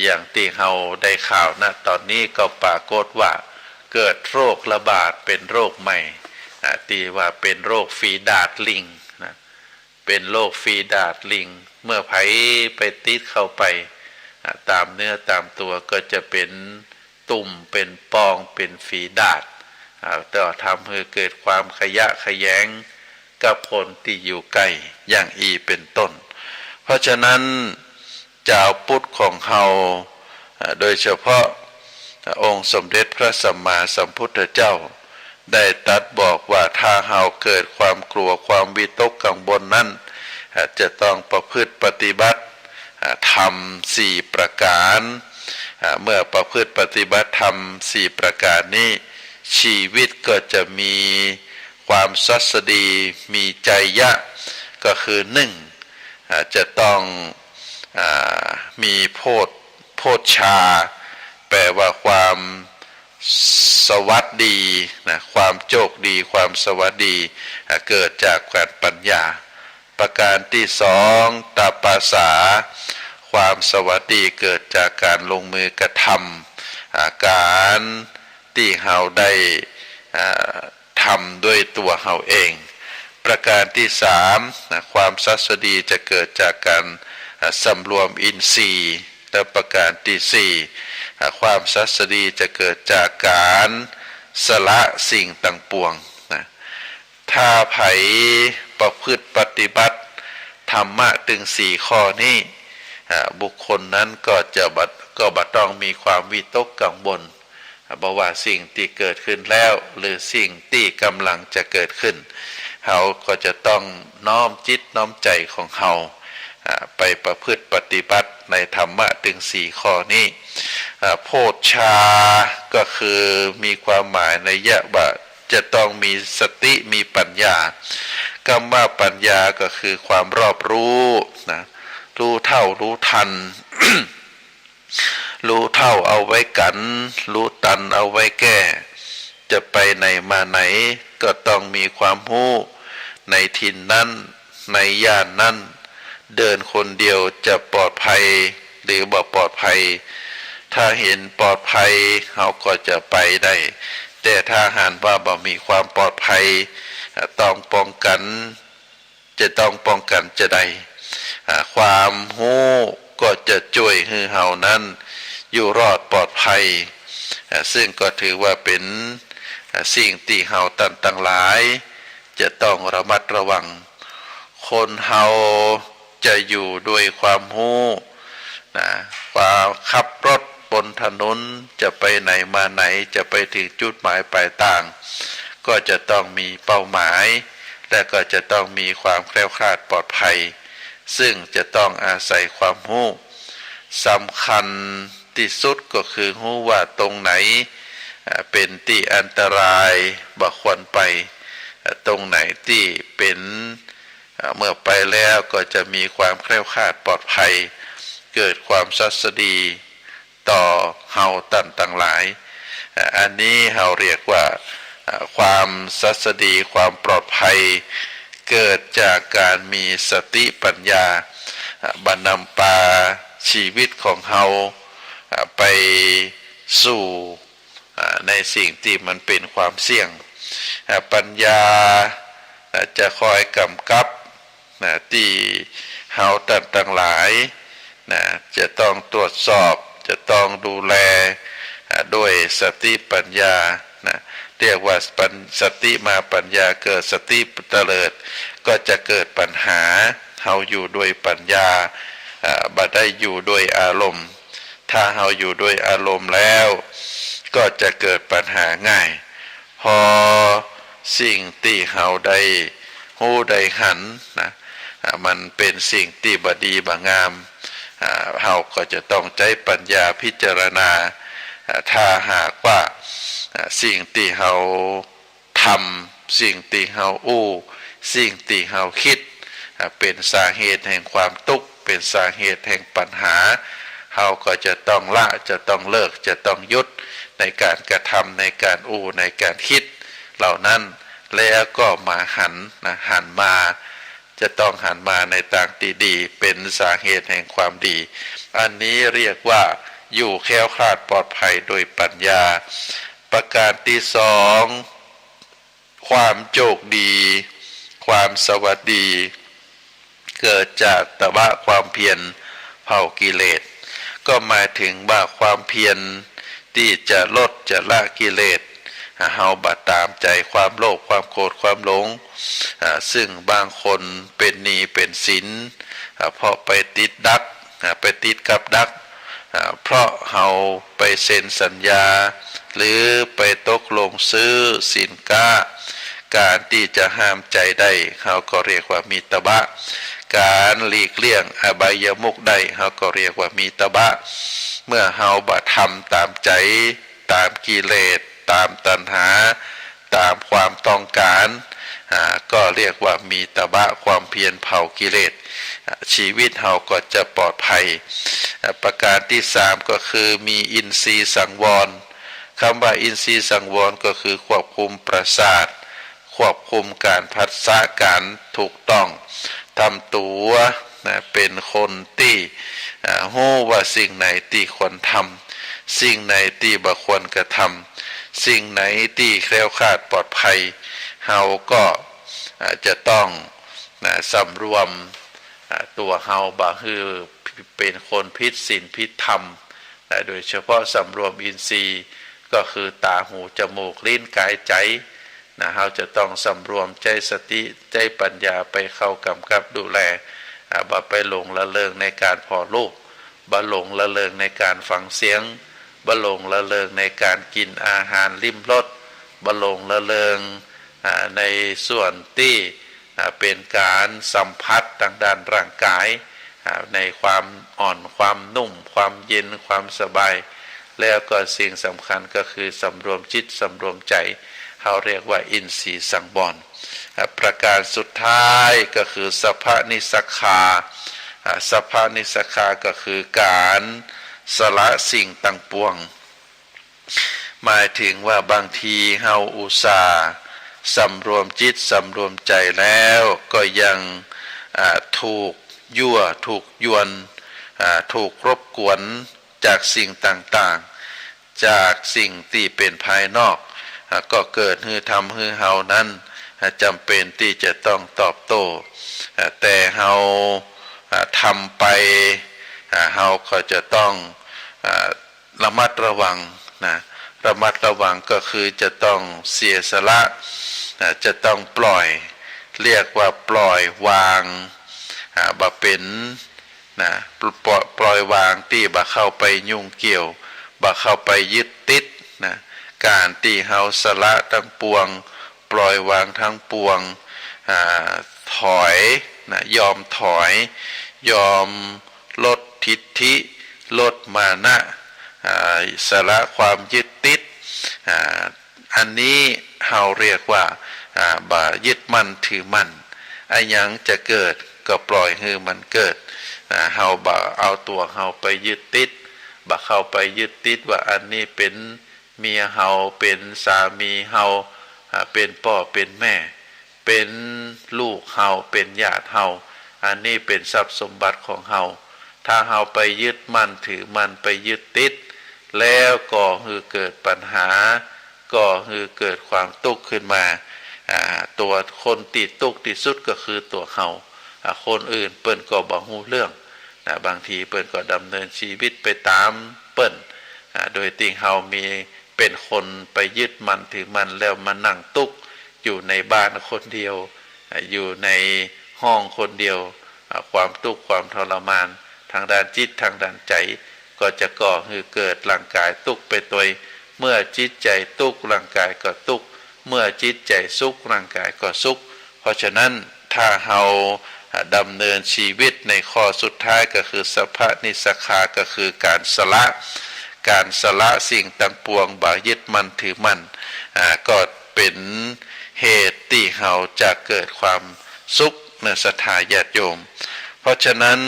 อย่างที่เฮาได้ข่าวตอนนี้ก็ปรากฏว่าเกิดโรคระบาดเป็นโรคใหม่ที่ว่าเป็นโรคฝีดาษลิงเป็นโรคฝีดาษลิงเมื่อไผไปติดเข้าไปตามเนื้อตามตัวก็จะเป็นตุ่มเป็นปองเป็นฝีดาษแต่ทำให้เกิดความขยะแขยงกับคนที่อยู่ใกล้อย่างเป็นต้นเพราะฉะนั้นเจ้าพุทธของเฮาโดยเฉพาะองค์สมเด็จพระสัมมาสัมพุทธเจ้าได้ตรัสบอกว่าถ้าเฮาเกิดความกลัวความวิตกกังวลนั้นจะต้องประพฤติปฏิบัติธรรม4ประการเมื่อประพฤติปฏิบัติธรรม4ประการนี้ ชีวิตก็จะมีความสัสดีมีใจยะก็คือหนึ่งจะต้องมีโพชฌาแปลว่าความสวัสดีนะความโชคดีความสวัสดีเกิดจากการปัญญาประการที่สองตาปาสาความสวัสดีเกิดจากการลงมือกระทำการที่เราได้ทำด้วยตัวเราเองประการที่สามความสัสดีจะเกิดจากการสำรวมอินทรีย์และประการที่สี่ความสัสดีจะเกิดจากการสละสิ่งต่างปวงนะถ้าไผประพฤติปฏิบัติธรรมะถึงสี่ข้อนี้บุคคลนั้นก็บัดต้องมีความวิตกกังวลบอกว่าสิ่งที่เกิดขึ้นแล้วหรือสิ่งที่กำลังจะเกิดขึ้นเขาก็จะต้องน้อมจิตน้อมใจของเขาไปประพฤติปฏิบัติในธรรมะถึงสี่ข้อนี้โพชฌาก็คือมีความหมายในยะว่าจะต้องมีสติมีปัญญากรรมว่าปัญญาก็คือความรอบรู้นะรู้เท่ารู้ทัน รู้เท่าเอาไว้กันรู้ตันเอาไว้แก้จะไปไหนมาไหนก็ต้องมีความรู้ในถิ่นนั้นในย่านนั้นเดินคนเดียวจะปลอดภัยหรือบ่ปลอดภัยถ้าเห็นปลอดภัยเขาก็จะไปได้แต่ถ้าหากว่าบ่มีความปลอดภัยต้องป้องกันจะได้ความรู้ก็จะช่วยให้เฮานั้นอยู่รอดปลอดภัยซึ่งก็ถือว่าเป็นสิ่งที่เฮาตั้งหลายจะต้องระมัดระวังคนเฮาจะอยู่ด้วยความรู้นะความขับรถบนถนนจะไปไหนมาไหนจะไปถึงจุดหมายปลายทางก็จะต้องมีเป้าหมายและก็จะต้องมีความแคล้วคลาดปลอดภัยซึ่งจะต้องอาศัยความรู้สำคัญที่สุดก็คือรู้ว่าตรงไหนเป็นที่อันตรายบ่ควรไปตรงไหนที่เป็นเมื่อไปแล้วก็จะมีความแคล้วคลาดปลอดภัยเกิดความสัสดีต่อเฮาตั้งหลายอันนี้เฮาเรียกว่าความสัสดีความปลอดภัยเกิดจากการมีสติปัญญาบรรนำพาชีวิตของเฮาไปสู่ในสิ่งที่มันเป็นความเสี่ยงปัญญาจะคอยกำกับที่เฮาต่างหลายจะต้องตรวจสอบจะต้องดูแลด้วยสติปัญญาเรียกว่าสติมาปัญญาเกิดสติเตลิดก็จะเกิดปัญหาเฮาอยู่ด้วยปัญญาบ่ได้อยู่ด้วยอารมณ์ถ้าเฮาอยู่ด้วยอารมณ์แล้วก็จะเกิดปัญหาง่ายพอสิ่งที่เฮาได้ฮู้ได้หันมันเป็นสิ่งที่บ่ดีบ่งามเฮาก็จะต้องใช้ปัญญาพิจารณาถ้าหากว่าสิ่งที่เฮาทำสิ่งที่เฮาสิ่งที่เฮาคิดเป็นสาเหตุแห่งความทุกข์เป็นสาเหตุแห่งปัญหาเฮาก็จะต้องละจะต้องเลิกจะต้องหยุดในการกระทำในการในการคิดเหล่านั้นแล้วก็มาหันมาจะต้องหันมาในทางที่ดีเป็นสาเหตุแห่งความดีอันนี้เรียกว่าอยู่แคล้วคลาดปลอดภัยโดยปัญญาประการที่สองความโชคดีความสวัสดีเกิดจากตบะความเพียรเผากิเลสก็หมายถึงว่าความเพียรที่จะลดจะละกิเลสเฮาบัดตามใจความโลภความโกรธความหลงซึ่งบางคนเป็นหนี้เป็นสินเพราะไปติดดักไปติดกับดักเพราะเฮาไปเซ็นสัญญาหรือไปตกลงซื้อสินค้าการที่จะห้ามใจได้เขาก็เรียกว่ามีตบะการหลีกเลี่ยงอบายมุขได้เขาก็เรียกว่ามีตบะเมื่อเฮาบ่ทำตามใจตามกิเลส ตามตัณหาตามความต้องการก็เรียกว่ามีตบะความเพียรเผากิเลสชีวิตเราก็จะปลอดภัยประการที่สามก็คือมีอินทรีย์สังวรคำว่าอินทรีย์สังวรก็คือควบคุมประสาทควบคุมการพัฒนาการถูกต้องทำตัวเป็นคนที่รู้ว่าสิ่งไหนที่ควรทำสิ่งไหนที่บ่ควรกระทำสิ่งไหนที่แคล้วคลาดปลอดภัยเฮาก็จะต้องสำรวมตัวเฮาบ่คือเป็นคนผิดศีลผิดธรรมโดยเฉพาะสำรวมอินทรีย์ก็คือตาหูจมูกลิ้นกายใจเฮาจะต้องสำรวมใจสติใจปัญญาไปเข้ากำกับดูแลบ่ไปหลงละเลงในการพอลูกบ่หลงละเลงในการฟังเสียงบ่หลงละเลงในการกินอาหารลิ้มรสบ่หลงละเลงในส่วนที่เป็นการสัมผัสทางด้านร่างกายในความอ่อนความนุ่มความเย็นความสบายแล้วก็สิ่งสำคัญก็คือสำรวมจิตสำรวมใจเขาเรียกว่าอินทรีย์สังวรประการสุดท้ายก็คือสัพพนิสคาสัพพนิสคาก็คือการสละสิ่งต่างปวงหมายถึงว่าบางทีเฮาอุตส่าห์สำรวมจิตสำรวมใจแล้วก็ยังถูกยั่วถูกยวนถูกรบกวนจากสิ่งต่างๆจากสิ่งที่เป็นภายนอกก็เกิดให้ทำให้เฮานั้นจำเป็นที่จะต้องตอบโต้แต่เฮาทำไปเฮาก็จะต้องระมัดระวังระมัดระวังก็คือจะต้องเสียสละจะต้องปล่อยเรียกว่าปล่อยวางบ่เป็นปล่อยวางที่บ่เข้าไปยุ่งเกี่ยวบ่เข้าไปยึดติดการที่เฮาสละทั้งปวงปล่อยวางทั้งปวงถอยยอมถอยยอมลดทิฏฐิลดมานะสละความยึดติดอันนี้เฮาเรียกว่าบ่ยึดมั่นถือมั่นอันยังจะเกิดก็ปล่อยให้มันเกิดเฮาบ่เอาตัวเฮาไปยึดติดบ่เข้าไปยึดติดว่าอันนี้เป็นเมียเฮาเป็นสามีเฮาเป็นพ่อเป็นแม่เป็นลูกเฮาเป็นญาติเฮาอันนี้เป็นทรัพย์สมบัติของเฮาถ้าเฮาไปยึดมั่นถือมั่นไปยึดติดแล้วก็คือเกิดปัญหาก็คือเกิดความทุกข์ขึ้นมาตัวคนติดทุกข์ที่สุดก็คือตัวเฮาคนอื่นเปิ้นก็บ่ฮู้เรื่องบางทีเปิ้นก็ดำเนินชีวิตไปตามเปิ้นโดยติ่งเฮามีเป็นคนไปยึดมั่นถือมั่นแล้วมานั่งทุกข์อยู่ในบ้านคนเดียวอยู่ในห้องคนเดียวความทุกข์ความทรมานทางด้านจิตทางด้านใจก็จะก่อให้เกิดร่างกายทุกข์ไปโดยเมื่อจิตใจทุกข์ร่างกายก็ทุกข์เมื่อจิตใจสุขร่างกายก็สุขเพราะฉะนั้นถ้าเฮาดำเนินชีวิตในข้อสุดท้ายก็คือสัพพนิสคาก็คือการสละสิ่งต่างปวงบ่ยึดมั่นถือมั่นก็เป็นเหตุที่เฮาจะเกิดความสุขในศรัทธาญาติโยมเพราะฉะนั้น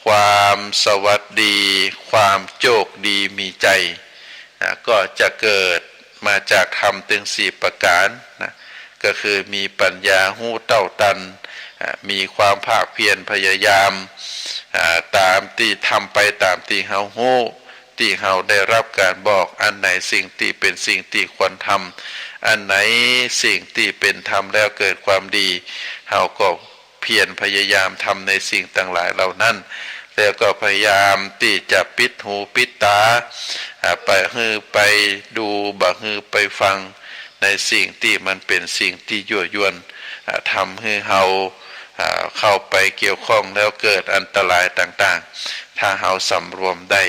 ความสวัสดีความโชคดีมีใจก็จะเกิดมาจากธรรมถึง4ประการก็คือมีปัญญาหู้เต้าตันมีความภาคเพียรพยายามตามที่ทำไปตามที่เฮาฮู้ที่เฮาได้รับการบอกอันไหนสิ่งที่เป็นสิ่งที่ควรทำอันไหนสิ่งที่เป็นธรรมแล้วเกิดความดีเฮาก็เพียรพยายามทำในสิ่งต่างหลายเหล่านั้นแล้วก็พยายามที่จะปิดหูปิดตาไปดูบ่ฮือไปฟังในสิ่งที่มันเป็นสิ่งที่ยั่วยวนทำให้เฮาเข้าไปเกี่ยวข้องแล้วเกิดอันตรายต่างๆถ้าเฮาสำรวมได้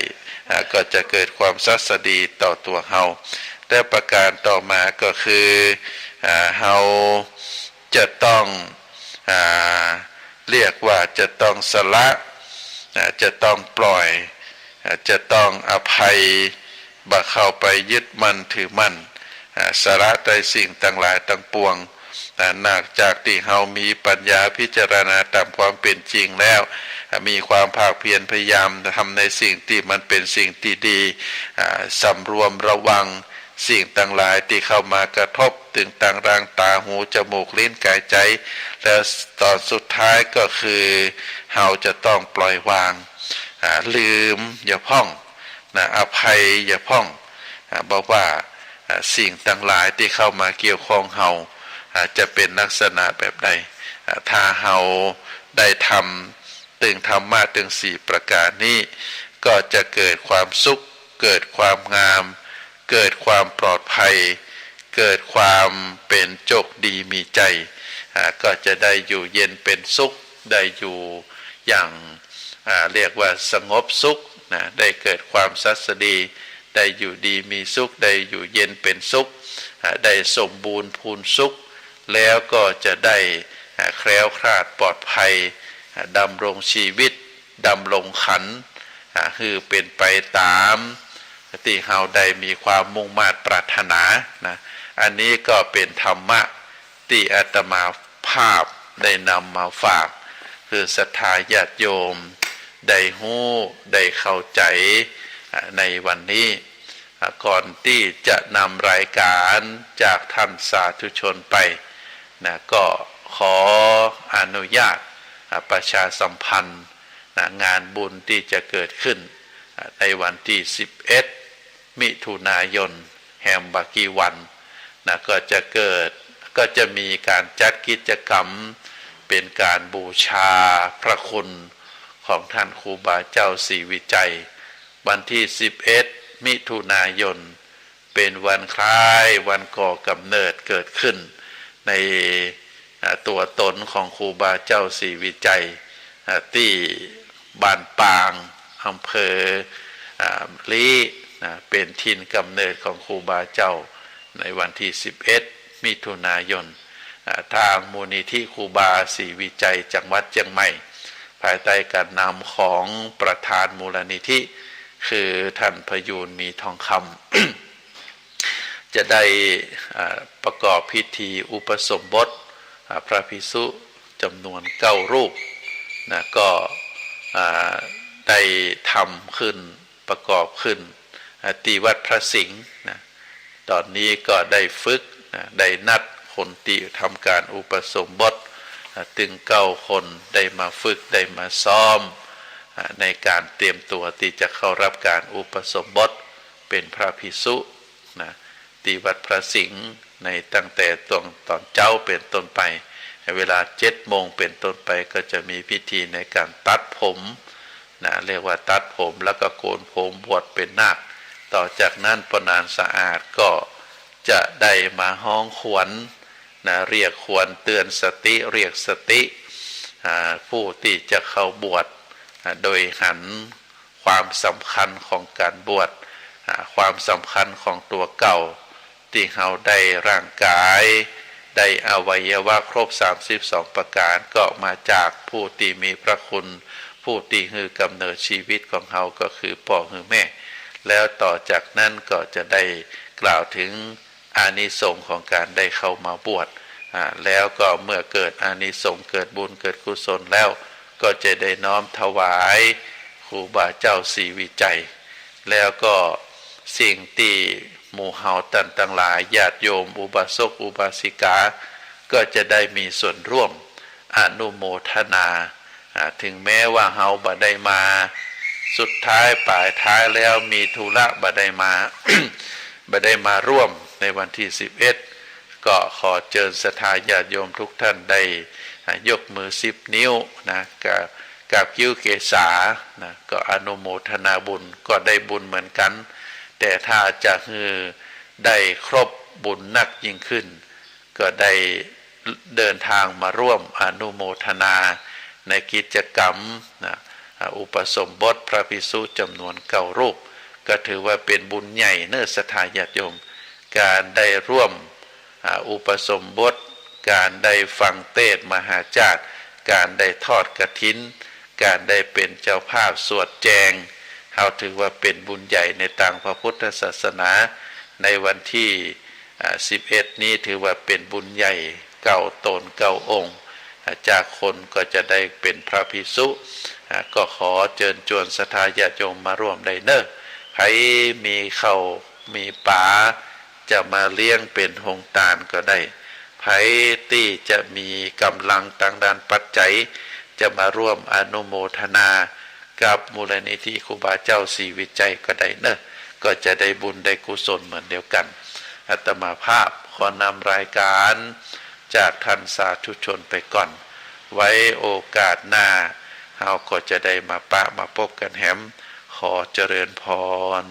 ก็จะเกิดความสัสดีต่อตัวเฮาและประการต่อมาก็คือเฮาจะต้องเรียกว่าจะต้องสละจะต้องปล่อยจะต้องอภัย บ่เข้าไปยึดมั่นถือมั่นสาระในสิ่งต่างหลายต่างปวงนอกจากที่เฮามีปัญญาพิจารณาตามความเป็นจริงแล้วมีความภาคเพียรพยายามทำในสิ่งที่มันเป็นสิ่งที่ดีสำรวมระวังสิ่งต่างหลายที่เข้ามากระทบถึงต่างร่างตาหูจมูกลิ้นกายใจแล้วตอนสุดท้ายก็คือเฮาจะต้องปล่อยวางลืมอย่าพ่องอภัยอย่าพ่องบอกว่าสิ่งต่างหลายที่เข้ามาเกี่ยวข้องเฮาจะเป็นลักษณะแบบใดถ้าเฮาได้ทำตึงธรรมะตึง4ประการนี้ก็จะเกิดความสุขเกิดความงามเกิดความปลอดภัยเกิดความเป็นโชคดีมีใจก็จะได้อยู่เย็นเป็นสุขได้อยู่อย่างเรียกว่าสงบสุขได้เกิดความสัสดีได้อยู่ดีมีสุขได้อยู่เย็นเป็นสุขได้สมบูรณ์พูนสุขแล้วก็จะได้แคล้วคลาดปลอดภัยดำรงชีวิตดำรงขันคือเป็นไปตามที่เฮาได้มีความมุ่งมั่นปรารถนาอันนี้ก็เป็นธรรมะที่อาตมาภาพได้นำมาฝากคือศรัทธาญาติโยมได้ฮู้ได้เข้าใจในวันนี้ก่อนที่จะนำรายการจากท่านสาธุชนไปก็ขออนุญาตประชาสัมพันธ์งานบุญที่จะเกิดขึ้นในวันที่11มิถุนายนแฮมบากีวันก็จะมีการจัดกิจกรรมเป็นการบูชาพระคุณของท่านครูบาเจ้าศรีวิจัยวันที่11มิถุนายนเป็นวันคล้ายวันก่อกำเนิดเกิดขึ้นในตัวตนของครูบาเจ้าศรีวิจัยที่บ้านปางอำเภอลี้เป็นถิ่นกำเนิดของครูบาเจ้าในวันที่11มิถุนายนทางมูลนิธิครูบาศรีวิจัยจังหวัดเชียงใหม่ภายใต้การนำของประธานมูลนิธิคือท่านพยูนมีทองคำจะได้ประกอบพิธีอุปสมบทพระภิกษุจำนวน9รูปก็ได้ทำขึ้นประกอบขึ้นที่วัดพระสิงห์ตอนนี้ก็ได้ฝึกได้นัดคนที่ทำการอุปสมบทถึง9คนได้มาฝึกได้มาซ้อมในการเตรียมตัวที่จะเข้ารับการอุปสมบทเป็นพระภิกษุที่วัดพระสิงห์ในตั้งแต่ตอนเช้าเป็นต้นไปเวลา7 โมงเป็นต้นไปก็จะมีพิธีในการตัดผมเรียกว่าตัดผมแล้วก็โกนผมบวชเป็นนาคต่อจากนั้นปนานสะอาดก็จะได้มาห้องขวัญเรียกขวัญเตือนสติเรียกสติผู้ที่จะเข้าบวชโดยหันความสำคัญของการบวชความสำคัญของตัวเก่าที่เราได้ร่างกายได้อวัยวะครบ32ประการก็มาจากผู้ที่มีพระคุณผู้ที่คือกำเนิดชีวิตของเราก็คือพ่อคือแม่แล้วต่อจากนั้นก็จะได้กล่าวถึงอานิสงส์ของการได้เข้ามาบวชแล้วก็เมื่อเกิดอานิสงส์เกิดบุญเกิดกุศลแล้วก็จะได้น้อมถวายครูบาเจ้าศรีวิจัยแล้วก็สิ่งที่หมู่เฮาต่างหลายญาติโยมอุบาสกอุบาสิกาก็จะได้มีส่วนร่วมอนุโมทนาถึงแม้ว่าเฮาบ่ได้มาสุดท้ายปลายท้ายแล้วมีธุระบ่ได้มา บ่ได้มาร่วมในวันที่11ก็ขอเชิญศรัทธาญาติโยมทุกท่านได้ยกมือ10 นิ้วกับคิ้วเกษาก็อนุโมทนาบุญก็ได้บุญเหมือนกันแต่ถ้าจะได้ครบบุญนักยิ่งขึ้นก็ได้เดินทางมาร่วมอนุโมทนาในกิจกรรมอุปสมบทพระภิกษุจำนวน9 รูปก็ถือว่าเป็นบุญใหญ่เนื้อศรัทธาญาติโยมการได้ร่วมอุปสมบทการได้ฟังเทศน์มหาจารย์การได้ทอดกฐินการได้เป็นเจ้าภาพสวดแจงท เอาถือว่าเป็นบุญใหญ่ในต่างพระพุทธศาสนาในวันที่11นี้ถือว่าเป็นบุญใหญ่เก่าตนเก่าองค์จากคนก็จะได้เป็นพระภิกษุก็ขอเชิญชวนศรัทธาญาติโยมมาร่วมได้เนอะใครมีข้าวมีปลาจะมาเลี้ยงเป็นหงตาลก็ได้ไผที่จะมีกำลังทางด้านปัจจัยจะมาร่วมอนุโมทนากับมูลนิธิครูบาเจ้าศรีวิจัยก็ได้เนอะก็จะได้บุญได้กุศลเหมือนเดียวกันอาตมาภาพขอนำรายการจากท่านสาธุชนไปก่อนไว้โอกาสหน้าเราก็จะได้มาปะมาพบกันแหมขอเจริญพร